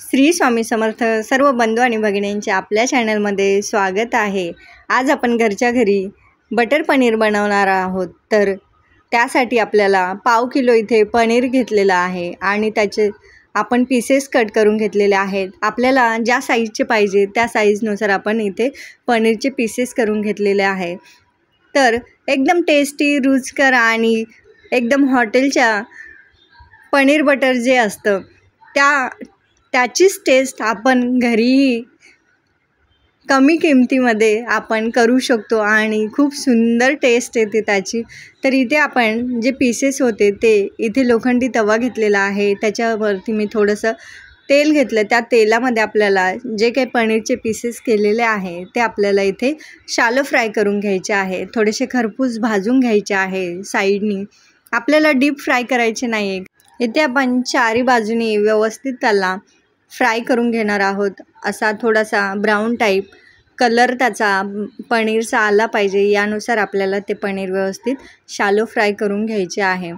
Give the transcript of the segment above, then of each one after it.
श्री स्वामी समर्थ सर्व बंधू आणि भगिनींचे आपल्या चॅनलमध्ये स्वागत आहे। आज आपण घरच्या घरी बटर पनीर बनवणार आहोत। तर त्यासाठी आपल्याला पाव किलो इथे पनीर घेतलेला आहे आणि त्याचे आपण पीसेस कट करून घेतलेले आहेत। आपल्याला ज्या साईजचे पाहिजे त्या साईजनुसार आपण इथे पनीरचे पीसेस करून घेतलेले आहे। तर एकदम टेस्टी, रुचकर आणि एकदम हॉटेलच्या पनीर बटर जे असतं त्याचीच टेस्ट आपण घरीही कमी किमतीमध्ये आपण करू शकतो आणि खूप सुंदर टेस्ट येते त्याची। तर इथे आपण जे पीसेस होते ते इथे लोखंडी तवा घेतलेला आहे, त्याच्यावरती मी थोडंसं तेल घेतलं। त्या तेलामध्ये आपल्याला जे काही पनीरचे पीसेस केलेले आहे ते आपल्याला इथे शॅलो फ्राय करून घ्यायचे आहे। थोडेसे खरपूस भाजून घ्यायचे आहे साईडनी, आपल्याला डीप फ्राय करायचे नाही। इथे आपण चारी बाजूनी व्यवस्थित त्याला फ्राय करून घेणार आहोत। असा थोडासा ब्राऊन टाईप कलर त्याचा पनीरचा आला पाहिजे, यानुसार आपल्याला ते पनीर व्यवस्थित शॅलो फ्राय करून घ्यायचे आहे।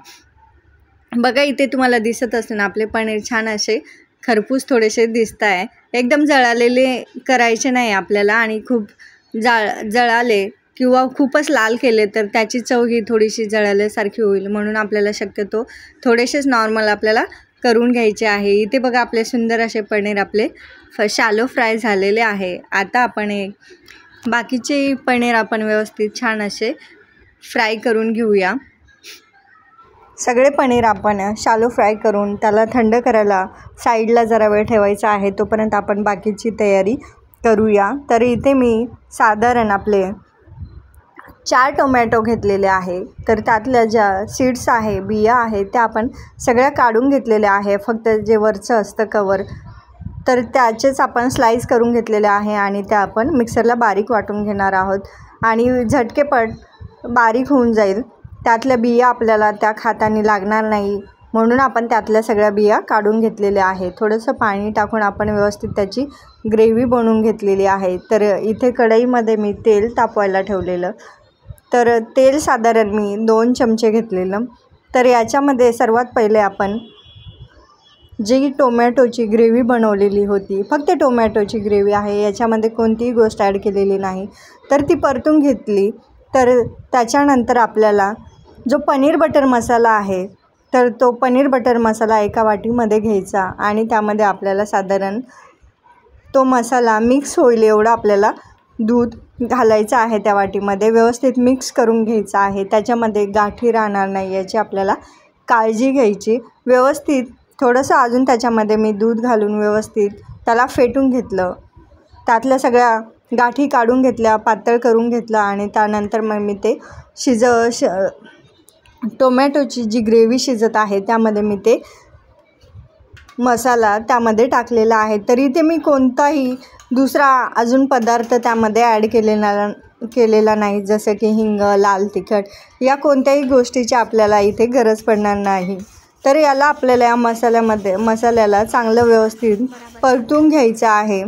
बघा इथे तुम्हाला दिसत असेल आपले पनीर छान असे खरपूस थोडेसे दिसत आहे। एकदम जळालेले करायचे नाही आपल्याला आणि खूप जळाले किंवा खूपच लाल केले तर त्याची चव ही थोडीशी जळाल्यासारखी होईल, म्हणून आपल्याला शक्यतो थोडेसेच नॉर्मल आपल्याला करून घ्यायचे आहे। इथे बघा आपले सुंदर असे पनीर आपले शॅलो फ्राय झालेले आहे। आता आपण बाकीचे पनीर आपण व्यवस्थित छान असे फ्राय करून घेऊया। सगळे पनीर आपण शॅलो फ्राय करून त्याला थंड करायला साईडला जरा वेळ ठेवायचा आहे, तोपर्यंत आपण बाकीची तयारी करूया। तर इथे मी साधारण आपले 4 टोमॅटो घेतलेले आहे। तर त्यातल्या ज्या सीड्स आहे, बिया आहे, त्या आपण सगळ्या काढून घेतलेल्या आहे। फक्त जे वरचं असतं कवर तर त्याचेच आपण स्लाइस करून घेतलेले आहे आणि त्या आपण मिक्सरला बारीक वाटून घेणार आहोत आणि झटकेपट बारीक होऊन जाईल। त्यातल्या बिया आपल्याला त्या खाताना लागणार नाही, म्हणून आपण त्यातल्या सगळ्या बिया काढून घेतलेल्या आहे। थोडंसं पाणी टाकून आपण व्यवस्थित त्याची ग्रेव्ही बनवून घेतलेली आहे। तर इथे कढईमध्ये मी तेल तापवायला ठेवलेलं, तर तेल साधारण मी 2 चमचे घेतलेलं। तर याच्यामध्ये सर्वात पहिले आपण जी टोमॅटोची ग्रेव्ही बनवलेली होती, फक्त टोमॅटोची ग्रेव्ही आहे, याच्यामध्ये कोणतीही गोष्ट ॲड केलेली नाही, तर ती परतून घेतली। तर त्याच्यानंतर आपल्याला जो पनीर बटर मसाला आहे तर तो पनीर बटर मसाला एका वाटीमध्ये घ्यायचा आणि त्यामध्ये आपल्याला साधारण तो मसाला मिक्स होईल एवढं आपल्याला दूध घालायचं आहे। त्या वाटीमध्ये व्यवस्थित मिक्स करून घ्यायचं आहे, त्याच्यामध्ये गाठी राहणार नाही याची आपल्याला काळजी घ्यायची। व्यवस्थित थोडंसं अजून त्याच्यामध्ये मी दूध घालून व्यवस्थित त्याला फेटून घेतलं, त्यातल्या सगळ्या गाठी काढून घेतल्या, पातळ करून घेतलं आणि त्यानंतर मग मी ते टोमॅटोची जी ग्रेव्ही शिजत आहे त्यामध्ये मी ते मसाला त्यामध्ये टाकलेला आहे। तरी ते मी कोणताही दुसरा अजून पदार्थ त्यामध्ये ॲड केलेला नाही, जसं की हिंग, लाल तिखट या कोणत्याही गोष्टीची आपल्याला इथे गरज पडणार नाही। तर याला आपल्याला या मसाल्याला चांगलं व्यवस्थित परतून घ्यायचं आहे।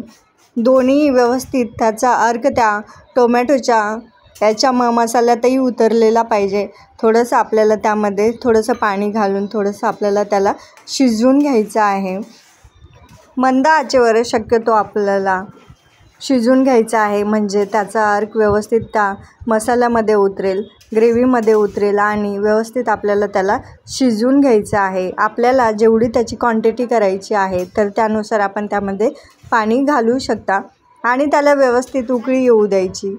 दोन्ही व्यवस्थित त्याचा अर्क त्या टोमॅटोच्या याच्या मसाल्यातही उतरलेला पाहिजे। थोडंसं आपल्याला त्यामध्ये थोडंसं पाणी घालून थोडंसं आपल्याला त्याला शिजवून घ्यायचं आहे। मंद आचेवर शक्यतो आपल्याला शिजवून घ्यायचं आहे, म्हणजे त्याचा अर्क व्यवस्थित त्या मसाल्यामध्ये उतरेल, ग्रेव्हीमध्ये उतरेल आणि व्यवस्थित आपल्याला त्याला शिजवून घ्यायचं आहे। आपल्याला जेवढी त्याची क्वांटिटी करायची आहे तर त्यानुसार आपण त्यामध्ये पाणी घालू शकता आणि त्याला व्यवस्थित उकळी येऊ द्यायची।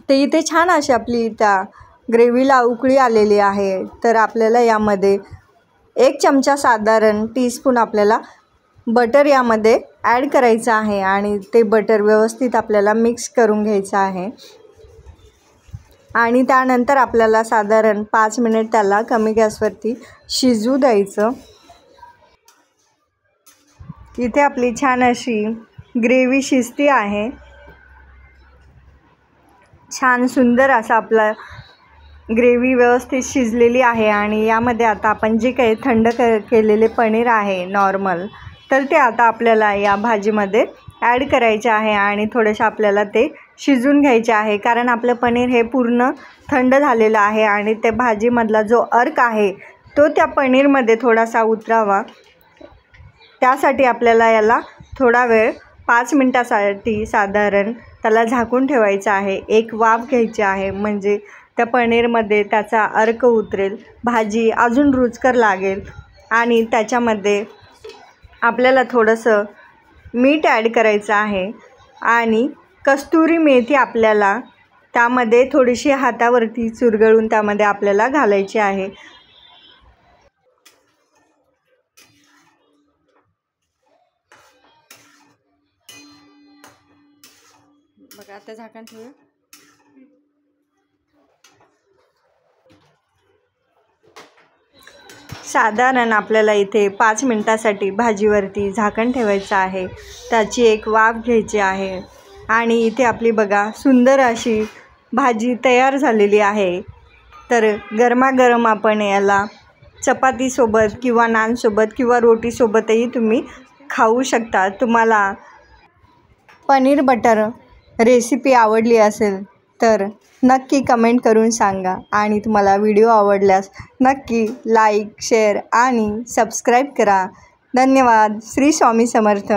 ते इथे छान अशी आपली त्या ग्रेव्हीला उकळी आलेली आहे। तर आपल्याला यामध्ये 1 चमचा साधारण टीस्पून आपल्याला बटर यामध्ये ॲड करायचं आहे आणि ते बटर व्यवस्थित आपल्याला मिक्स करून घ्यायचं आहे आणि त्यानंतर आपल्याला साधारण 5 मिनिट त्याला कमी गॅसवरती शिजू द्यायचं। इथे आपली छान अशी ग्रेव्ही शिजती आहे, छान सुंदर असा आपला ग्रेव्ही व्यवस्थित शिजलेली आहे आणि यामध्ये आता आपण जे काही थंड केलेले पनीर आहे नॉर्मल, तर ते आता आपल्याला या भाजीमध्ये ॲड करायचे आहे आणि थोडंसं आपल्याला ते शिजून घ्यायचे आहे, कारण आपलं पनीर हे पूर्ण थंड झालेलं आहे आणि त्या भाजीमधला जो अर्क आहे तो त्या पनीरमध्ये थोडासा उतरावा त्यासाठी आपल्याला याला थोडा वेळ 5 मिनटासाठी साधारण त्याला झाकून ठेवायचं आहे. एक वाफ घ्यायची आहे, म्हणजे त्या पनीरमध्ये त्याचा अर्क उतरेल, भाजी अजून रुचकर लागेल. आणि त्याच्यामध्ये आपल्याला थोडंसं मीठ ॲड करायचं आहे आणि कस्तुरी मेथी आपल्याला त्यामध्ये थोडीशी हातावरती चुरगळून त्यामध्ये आपल्याला घालायची आहे. बघा आता झाकण ठेवूया. साधारण आपल्याला इथे 5 मिनटासाठी भाजीवरती झाकण ठेवायचं आहे. त्याची एक वाफ घ्यायची आहे आणि इथे आपली बघा सुंदर अशी भाजी तयार झालेली आहे. तर गरमागरम आपण याला चपातीसोबत किंवा नानसोबत किंवा रोटीसोबतही तुम्ही खाऊ शकता. तुम्हाला पनीर बटर रेसिपी आवडली असेल तर नक्की कमेंट करून सांगा आणि तुम्हाला व्हिडिओ आवडल्यास नक्की लाईक, शेअर आणि सबस्क्राईब करा. धन्यवाद. श्री स्वामी समर्थ.